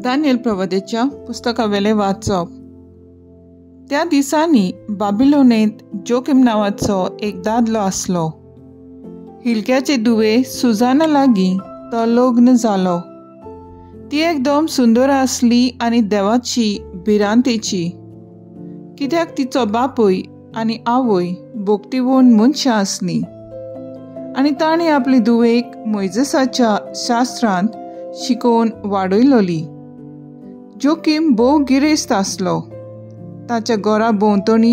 Daniel प्रवक्त्याच्या पुस्तकावेले वाचप। त्या दिसांनी बाबिलोनेत जोखीम नावाचो एक दादलो आसलो। हिलक्याचे दुवे सुजाना लागीं तो लग्न जालो। ती एकदम सुंदर आसली आनी देवाची भिरांतेची, कित्याक तिचो बापूय आनी आवय भोगतीवोन मनशां आसलीं आनी ताणें आपली दुवेक मोइजेसाच्या शास्त्रांत शिकोवन वाडयलोली। जोखीम भोव गिरेस्त आसलो। ताच्या घरा भोंवतणी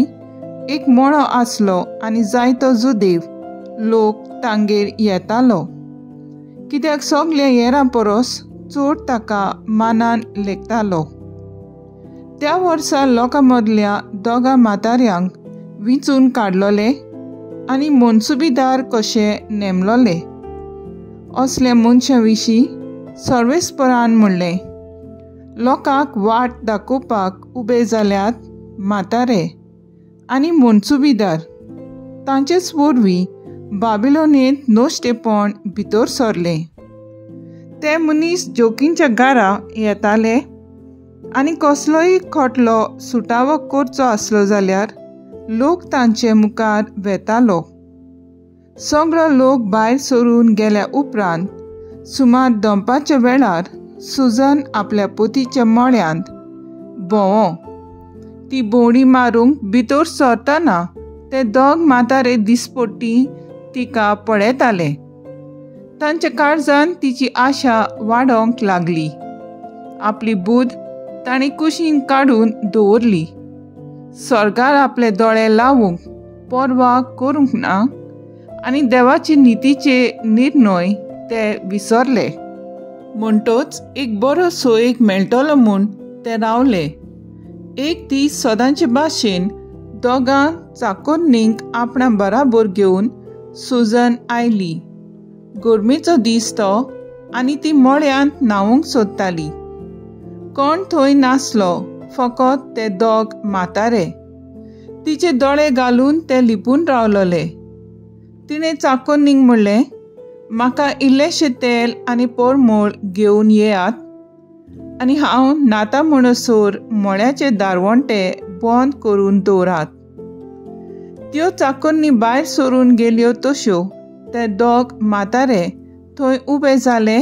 एक मळो आसलो आनी जायतो जुदेव लोक तांगेर येतालो, कित्याक सगल्या हेरां परस चड ताका मानान लेखतालो। त्या वर्सा लोकां मदल्या दोगा म्हाताऱ्यांक विंचून काडलोले आनी मनसुबीदार कशे नेमलोले। असल्या मनशां विशीं सर्वेस्परान म्हणलें, लोकांक वाट दाखोवपाक उबे जाल्यात म्हातारे आनी मनसुबीदार, तांचेच वरवीं बाबिलोनेंत नोश्टेपण भितर सरलें। ते मनीस जोखींच्या घरा येताले आनी कसलोय खटलो सुटावो करचो आसलो जाल्यार लोक तांचे मुखार वेतालो। सगळो लोक भायर सरून गेल्या उपरांत सुमार दनपारच्या वेळार सुजन आपल्या पोतीच्या मळ्यांत भोंवो। ती भोंवडी मारूंक भितर सरतना ते दोग म्हातारे दिसपट्टी तिका पळयताले। तांच्या काळजांत तिची आशा वाडोंक लागली। आपली बूद ताणें कुशीन काडून दवरली। सरकार आपले दोळे लावूंक परवा करूंक ना आनी देवाची नितीचे निर्णय ते विसरले। म्हणटच एक बरो सोयेक मेळटलो म्हूण ते रावले। एक दीस सदांचे भाशेन दोगां चाकोन्नींक आपणा बराबर घेवन सुजन आयली। गरमेचो दीस तो आनी ती मळ्यांत न्हावूंक सोदताली। कोण थंय नासलो, फकत ते दोग म्हातारे। तिचे दोळे घालून ते लिपून रावलोले। तिणें चाकोन्नींक म्हणलें, म्हाका इल्लेशें तेल आनी परमळ घेवन येयात आनी हांव नाता म्हणसर मळ्याचे दारवंटे बंद करून दवरात। त्यो चाकोन्नी भायर सरून गेल्यो तश्यो ते दोग म्हातारे थंय उबे जाले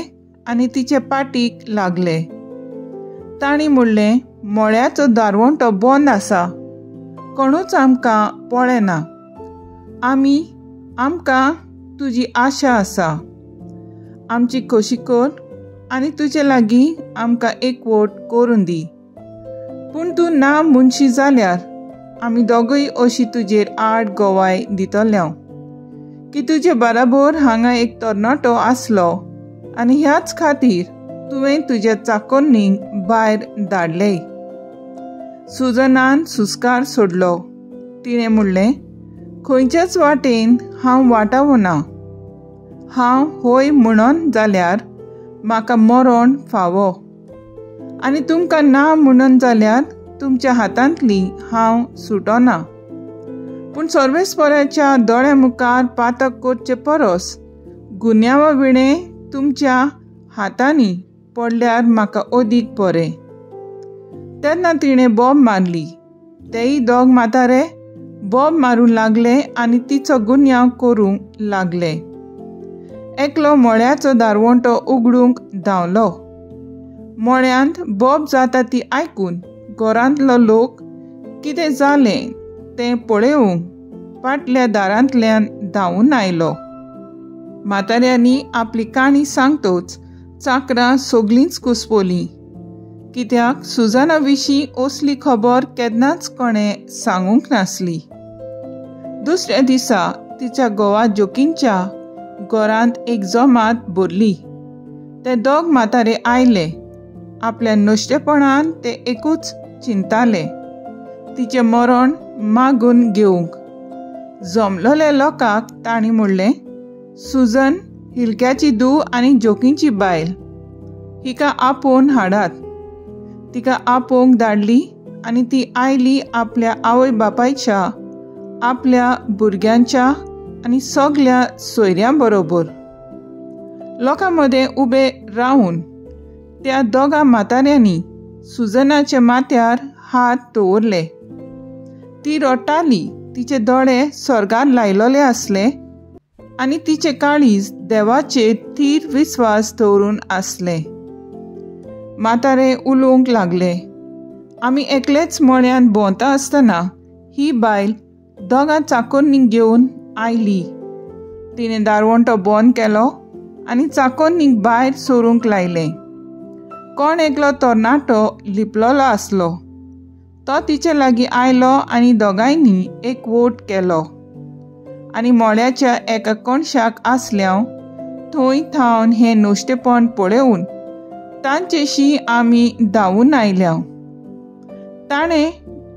आनी तिचे पाटीक लागले। तांणी म्हणलें, मळ्याचो दारवंटो बंद आसा, कोणूच आमकां पळयना। आमकां तुजी आशा आसा। आमची खोशी कर आनी तुजे लागीं आमकां एकवट करून दी। पूण तूं ना म्हणशी जाल्यार आमी दोगूय अशी तुजेर आड गोवाय दितल्यो की तुजे बराबर हांगा एक तरणाटो आसलो आनी ह्याच खातीर तुवें तुज्या चाकोन्नींक भायर धाडले। सुजनान सुस्कार सोडलो। तिणें म्हणलें, खंयच्याच वाटेन हांव वाटावो ना। हांव होय म्हणन जाल्यार म्हाका मरण फावो आनी तुमकां ना म्हणन जाल्यार तुमच्या हातांतली हांव सुटोना। पूण सर्वेस्पराच्या दोळ्या मुखार पातक करचे परस गुन्यांवा विणें तुमच्या हातांनी पडल्यार म्हाका अदीक बरें। तेन्ना तिणें बोब मारली। तेय दोग म्हातारे बोब मारूंक लागले आनी तिचो गुन्यांव करूंक लागले। एकलो मळ्याचो दारवंटो उगडूंक धांवलो। मळ्यांत बोब जाता ती आयकून घरांतलो लोक कितें जालें तें पळयोवंक फाटल्या दारांतल्यान धांवून आयलो। म्हाताऱ्यांनी आपली काणी सांगतोच चाकरां सगळींच कुसपलीं, कित्याक सुजाना विशीं असली खबर केन्नाच कोणें सांगूंक नासली। दुसऱ्या दिसा तिच्या घोवा जोखींच्या घरांत एक जमात भरली। ते दोग म्हातारे आयले। आपल्या नश्टेपणान ते एकूच चिंताले, तिचें मरण मागून घेवंक। जमलोल्या लोकांक तांणी म्हणलें, सुजन हिलक्याची धूव आनी जोखींची बायल, हिका आपोवन हाडात। तिका आपोवंक धाडली आनी ती आयली आपल्या आवय बापायच्या, आपल्या भुरग्यांच्या आनी सगल्या सोयऱ्यां बरोबर। लोकां मदें उबे रावून त्या दोगा म्हाताऱ्यांनी सुजनाच्या माथ्यार हात दवरले. ती रडटाली, तिचे दोळे स्वर्गार लायलोले आसले आनी तिचे काळीज देवाचेर थीर विस्वास दवरून आसले. म्हातारे उलोवंक लागले. आमी एकलेच मळ्यान भोंवता आसतना ही बायल दोगां चाकोन्नींक घेवन आयली. तिणें दारवंटो बंद केलो आनी चाकोन्नींक भायर सोरूंक लायलें. कोण एकलो तरणाटो लिपलोलो आसलो. तो तिचे लागीं आयलो आनी दोगांयनी एक वोट केलो आनी मळ्याच्या एका कोणशाक आसल्याव थंय थावन हें नोश्टेपण पळोवन तांचेशी आमी धांवून आयल्या.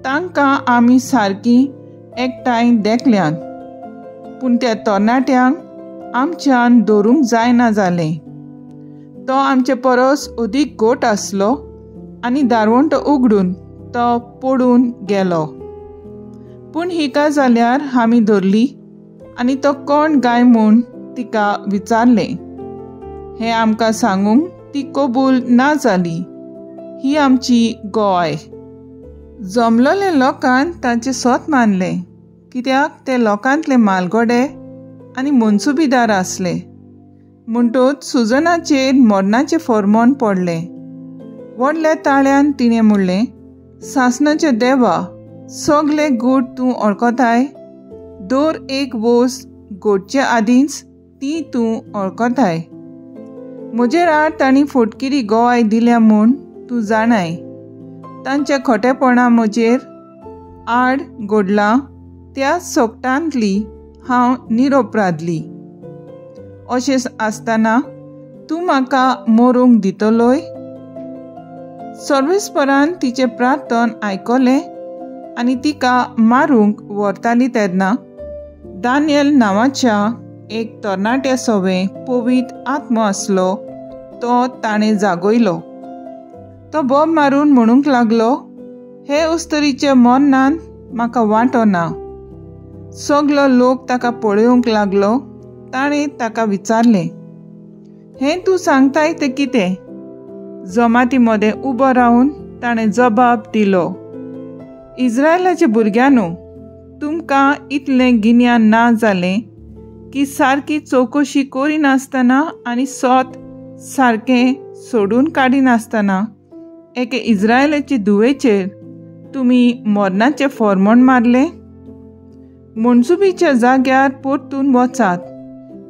तांकां आमी सारकीं एकठांय देखल्यात, पूण त्या तरणाट्यांक आमच्यान धरूंक जायना जालें. तो आमचे परस अदीक गोट आसलो आनी दारवंटो उगडून तो पडून गेलो. पूण हिका जाल्यार आमी धरली आनी तो कोण गाय म्हूण तिका विचारलें. हें आमकां सांगूंक ती कबूल ना जाली. ही आमची गोय. जमलोले लोकान तांचे सोत मानले, कित्याक ते लोकांतले मालगोडे आनी मनसुबीदार आसले. म्हणटूच सुजनाचेर मरणाचें फर्मोण पडलें. व्हडल्या ताळ्यान तिणें म्हणलें, सासणाचे देवा, सगले गूट तूं वळखताय. दर एक वोस गोडचे आदींच ती तूं वळखताय. म्हजेर आड तांणी फटकिरी गोवाय दिल्या म्हूण तूं जाणाय. तांच्या खोटेपणा म्हजेर आड घडलां त्या सोगटांतली हांव निरपराधली. अशें आसतना तूं म्हाका मरूंक दितलोय. सर्वेस्परान तिचे प्रार्थन आयकलें आनी तिका मारूंक व्हरताली तेन्ना दानियल नांवाच्या एक तरणाट्या सवे पवित्र आत्मो आसलो तो ताणें जागयलो. तो बोब मारून म्हणूंक लागलो, हे उस्तरीचे मरणांत म्हाका वांटो ना. सगलो लोक ताका पळोवंक लागलो. ताणें ताका विचारलें, हें तूं सांगताय तें कितें? जमाती मदें उबो रावन ताणें जबाब दिलो, इस्रायलाचे भुरग्यांनो, तुमकां इतलें गिन्यान ना जालें की सारकी चवकशी करिनासतना आनी सोत सारकें सोडून काडिनासतना एके इस्रायलाचे धुवेचेर तुमी मरणाचें फर्मोण मारलें. मनसुबीच्या जाग्यार परतून वचात,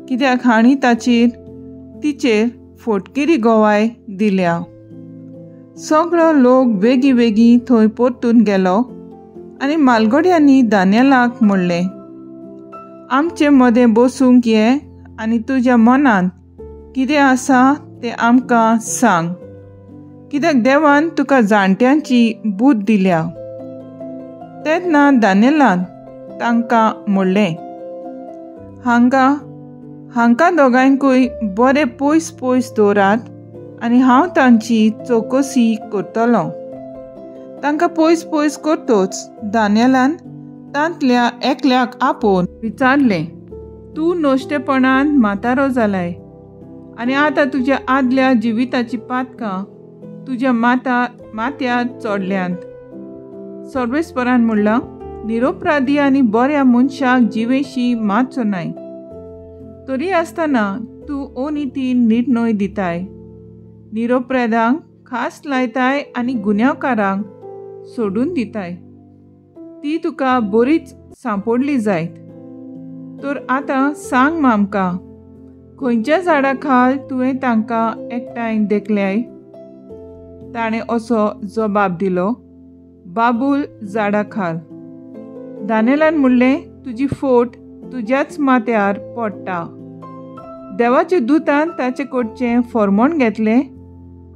कित्याक हांणी तिचेर फटकिरी गोवाय दिल्या. सगळो लोक बेगी बेगी थंय परतून गेलो आनी मालगोड्यांनी दानियेलाक म्हणलें, आमचे मदें बसूंक ये आनी तुज्या मनांत कितें आसा तें आमकां सांग, कित्याक देवान तुका जाणट्यांची बूद दिल्या. तेन्ना दानियेलान तांकां म्हणलें, हांकां दोगांयकूय बरें पयस पयस दवरात आनी हांव तांची चवकशी करतलों. तांकां पयस पयस करतोच दानियेलान तांतल्या एकल्याक आपोवन विचारलें, तूं नोश्टेपणान म्हातारो जालाय आनी आतां तुज्या आदल्या जिविताची पातकां तुज्या माथ्यार चोडल्यांत. सर्वेस्परान म्हणलां, निरपराधी आनी बऱ्या मनशाक जिवेशी मातसो नाय. तरी आसतना तूं अनितीन निर्णय दिताय. निरपराधांक खास लायताय आनी गुन्यांवकारांक सोडून दिताय. ती तुका बरीच सांपडली जायत. तर आतां सांग आमकां, खंयच्या झाडा खाल तुवें तांकां एकठांय देखल्याय? ताणें असो जबाब दिलो, बाबूल झाडा खाल. दानियेलान म्हणलें, तुजी फट तुज्याच माथ्यार पडटा. देवाच्या दुतान ताचे कडचें फर्मोण घेतलें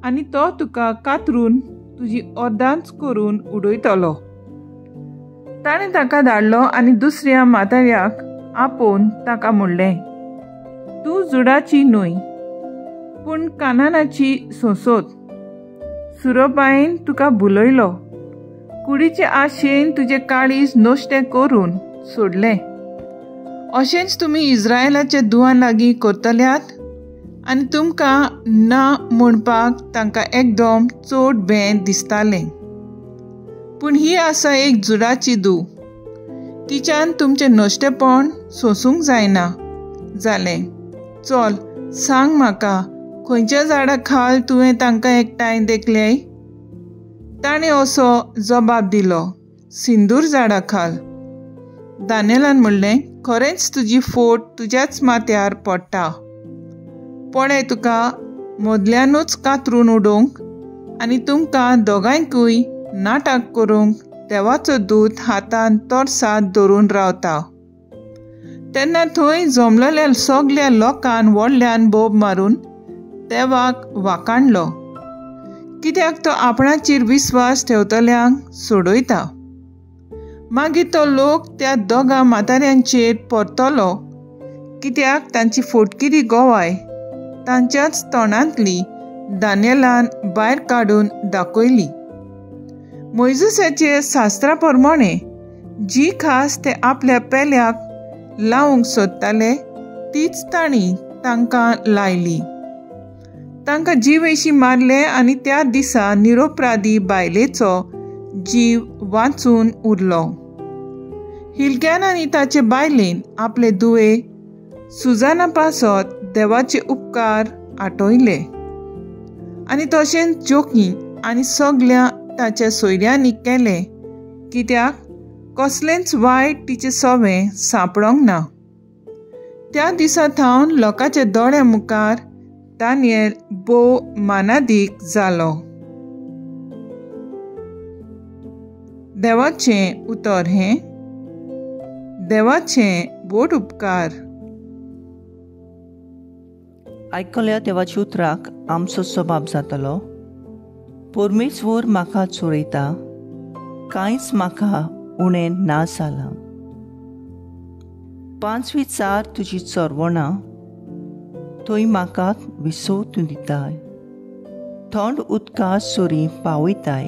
आनी तो तुका कातरून तुजी अर्दांच करून उडयतलो. ताणें ताका धाडलो आनी दुसऱ्या म्हाताऱ्याक आपोवन ताका म्हणलें, तूं जुडाची न्हय, पूण कानानाची सोंसोत. सुरोबायेन तुका भुलयलो. कुडीचे आशेन तुजें काळीज नोश्टें करून सोडलें. अशेंच तुमी इस्रायलाच्या दुवां लागीं करतल्यात आनी तुमकां ना म्हणपाक तांकां एकदम चड भें दिसतालें. पूण ही आसा एक जुडाची धूव. तिच्यान तुमचें नश्टेपण सोंसूंक जायना जालें. चल सांग म्हाका, खंयच्या झाडा खाल तुवें तांकां एकठांय देखलें? ताणें असो जबाब दिलो, सिंदूर झाडा खाल. दानियेलान म्हणलें, खरेंच तुजी फोट तुज्याच माथ्यार पडटा. पळय, तुका मदल्यानूच कातरून उडोवंक आनी तुमकां दोगांयकूय नाटक करूंक देवाचो दूत हातान तोर्सात धरून रावता. तेन्ना थंय जमलेल्या सगल्या लोकांन व्हडल्यान बोब मारून देवाक वाखाणलो, कित्याक तो आपणाचेर विस्वास ठेवतल्यांक सोडयता. मागीर तो लोक त्या दोगा म्हाताऱ्यांचेर परतलो, कित्याक तांची फोटकिरी गोवाय तांच्याच तोंडांतली दानियेलान भायर काडून दाखयली. मोइजेसाचे शास्त्रा प्रमाणे जी खास ते आपल्या पेल्याक लावंक सोदताले तीच तांणी तांकां लायली. तांकां जीवेशी मारले आनी त्या दिसा निरोपराधी बायलेचो जीव वाचून उरलो. हिल्क्यान आनी ताचे बायलेन आपले धुवे सुजाना पासत देवाचे उपकार आठवले. आनी तशेंच जोखी आनी सगल्या ताच्या सोयऱ्यांनी केले, कित्याक कसलेंच वायट तिचे सवें सांपडोंक ना. त्या दिसा थावन लोकांच्या दोळ्या मुखार दानियेल भोव मानादीक जालो. देवाचें उतर हें. देवाचें बोट उपकार. आयकल्या देवाच्या उतराक आमचो सबाब जातलो. परमेश्वर म्हाका चोरयता, कांयच म्हाका उणें ना जालां. 5वी चार तुजी चोरवणां थंय म्हाका विसवतूं दिताय. थंड उदका सोरी पावयताय.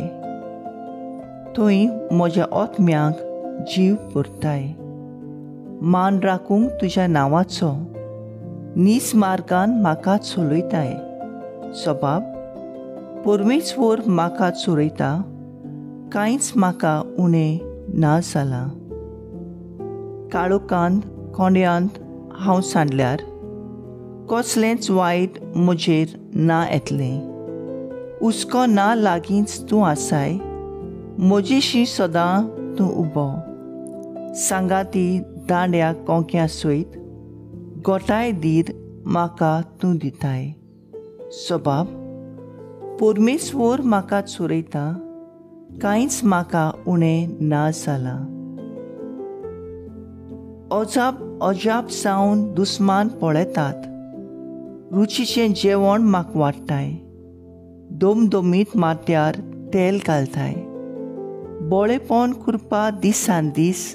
थंय म्हज्या ओतम्याक जीव भरताय. मान राखूंक तुज्या नांवाचो नीस मार्गान म्हाका चलयताय. सबाब, परमेश्वर म्हाका चोरयता, कांयच म्हाका उणें ना जालां. काळोखांत कोंड्यांत हांव सांडल्यार कसलेंच वायट म्हजेर ना येतलें. हुस्को ना लागींच तूं आसाय. म्हजेशी सदां तूं उबो. सांगाती दांड्या कोंक्या सयत गोठाय दीर म्हाका तूं दिताय. सबाब, परमेश्वर म्हाका चोरयता, कांयच म्हाका उणें ना जालां. अजाप जावन दुस्मान पळयतात. रुचीचें जेवण म्हाका वाडटाय. दोमदोमीत माथ्यार तेल घालताय. बोळेपण करपा दिसान दीस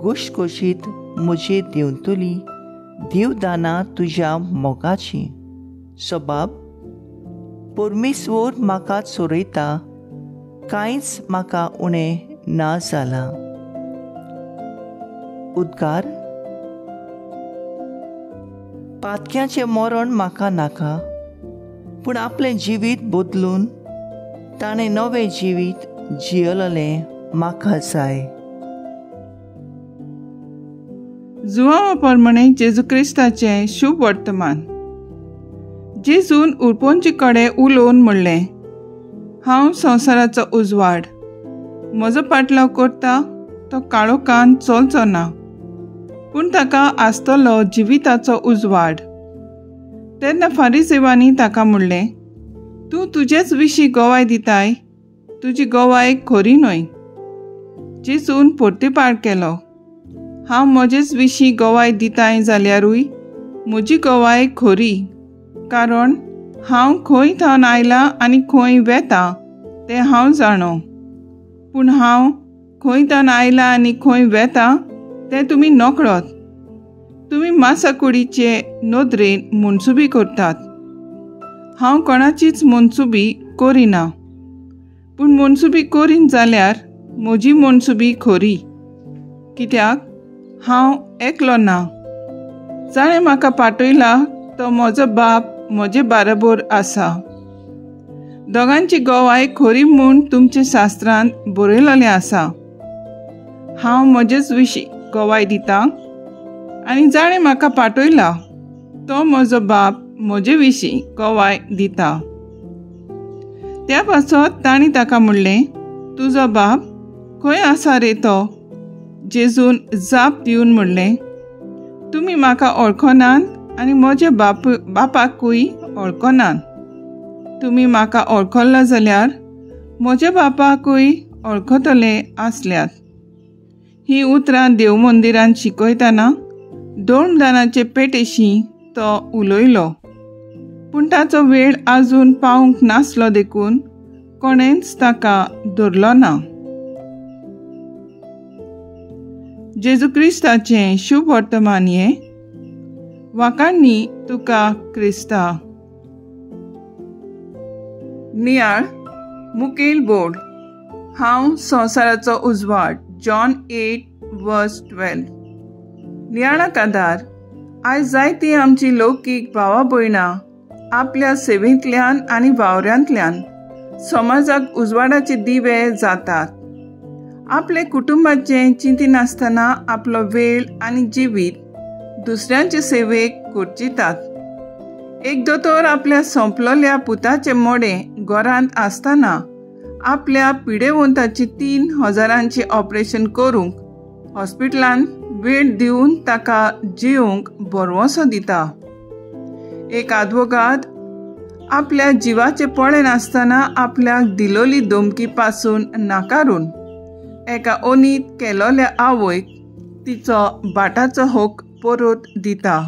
घुसघुशीत म्हजेर देंवतली देवदानां तुज्या मोगाची. सबाब, परमेश्वर म्हाका चोरयता, कांयच म्हाका उणें ना जालां. उद्गार. पातक्याचें मरण म्हाका नाका, पूण आपलें जिवीत बदलून ताणें नवें जिवीत जियेलें म्हाका जाय. जुवांवा प्रमाणे जेजू क्रिस्ताचें शुभ वर्तमान. जेजून उरपोंचे कडेन उलोवन म्हणलें, हांव संवसाराचो उजवाड. म्हजो पाटलाव करता तो काळोखान चलचो ना, पूण ताका आसतलो जिविताचो उजवाड. तेन्ना फारिसेवांनी ताका म्हणलें, तूं तुजेच विशीं गोवाय दिताय, तुजी गोवाय खरी न्हय. जेजून परतीपाड केलो, हांव म्हजेच विशीं गोवाय दिताय जाल्यारूय म्हजी गोवाय खरी, कारण हांव खंय थावन आयलां आनी खंय वेतां तें हांव जाणो. पूण हांव खंय थावन आयलां आनी खंय वेतां तें तुमी नकळत. तुमी मासाकुडीचे नदरेन मनसुबी करतात. हांव कोणाचीच मनसुबी करिना, पूण मनसुबी करीन जाल्यार म्हजी मनसुबी खरी, कित्याक हांव एकलो ना. जाणें म्हाका पाठयला तो म्हजो बाप म्हजे बाराबोर आसा. दोगांची गोवाय खरी म्हूण तुमच्या शास्त्रांत बरयलेलें आसा. हांव म्हजेच विशीं गोवाय दितां आनी जाणें म्हाका पाठयला तो म्हजो बाप म्हजे विशीं गोवाय दिता. त्या पासत तांणी ताका म्हणलें, तुजो बाप खंय आसा रे तो? जेजून जाप दिवन म्हणलें, तुमी म्हाका वळखनात आनी म्हज्या बापाकूय वळखनात. तुमी म्हाका वळखलो जाल्यार म्हज्या बापाकूय वळखतले आसल्यात. ही उतरां देव मंदिरांत शिकयतना दोणदानाचे पेटेशी तो उलयलो. पूण ताचो वेळ आजून पावूंक नासलो देखून कोणेंच ताका धरलो ना. जेजू क्रिस्ताचें शुभ वर्तमान हें. वाखाणणी तुका क्रिस्ता. नियाळ मुखेल बोर्ड. हांव संवसाराचो उजवाड. जॉन 8:12. नियाळाक आदार. आयज जायतीं आमची लौकीक भावां भयणां आपल्या सेवेंतल्यान आनी वावऱ्यांतल्यान समाजाक उजवाडाचे दिवे जातात. आपले कुटुंबाचें चिंती नासतना आपलो वेळ आनी जिवीत दुसऱ्यांचे सेवेक खर्चितात. एक दोतोर आपल्या संपलोल्या पुताचे मोडें घरांत आसतना आपल्या पिडेवंताची 3,000 ऑपरेशन करूंक हॉस्पिटलांत वेळ दिवन ताका जिवंक बरवंसो दिता. एक आदवोगाद आपल्या जिवाचे पळें नासतना आपल्याक दिलोली धमकी पासून नाकारून एका ओनीत केलोल्या आवयक तिचो बाटाचो हक परत दिता.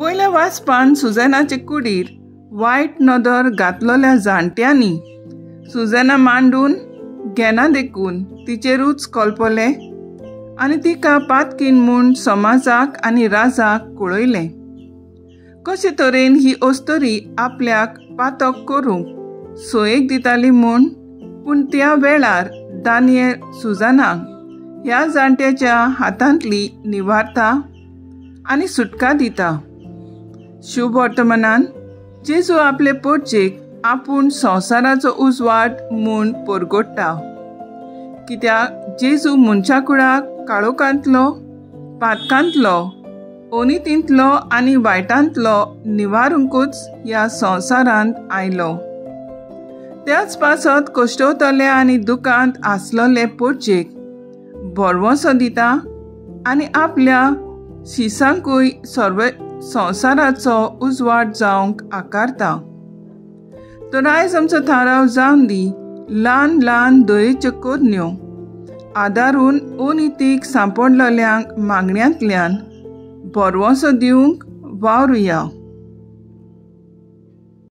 पयल्या वाचपान सुजेनाचे कुडीर वायट नदर घातलोल्या जाणट्यांनी सुजेना मांडून घेना देखून तिचेरूच कळपले आनी तिका पातकीन म्हूण समाजाक आनी राजाक कळयलें. कशे तरेन ही अस्तरी आपल्याक पातक करूंक सोयेक दिताली म्हूण. पूण त्या वेळार दानियेल सुजानाक ह्या जाणट्याच्या हातांतली निवारता आनी सुटका दिता. शुभ वर्तमानान जेजू आपले पोरचेक आपूण संवसाराचो उजवाड म्हूण परगट्टा. कित्याक जेजू मनशा कुळाक काळोखांतलो, पातकांतलो, ओनितींतलो आनी वायटांतलो निवारूंकूच ह्या संवसारांत आयलो. त्याच पासत कश्टवतले आनी दुखांत आसलोले पोरचेक बरवंसो दिता आनी आपल्या शिसांकूय संवसाराचो उजवाड जावंक आकारता. तर आयज आमचो थाराव जावन दी ल्हान ल्हान दयेच्यो कोरन्यो आदारून अनितीक सांपडलेल्यांक मागण्यांतल्यान बरवंसो दिवंक वावरुया.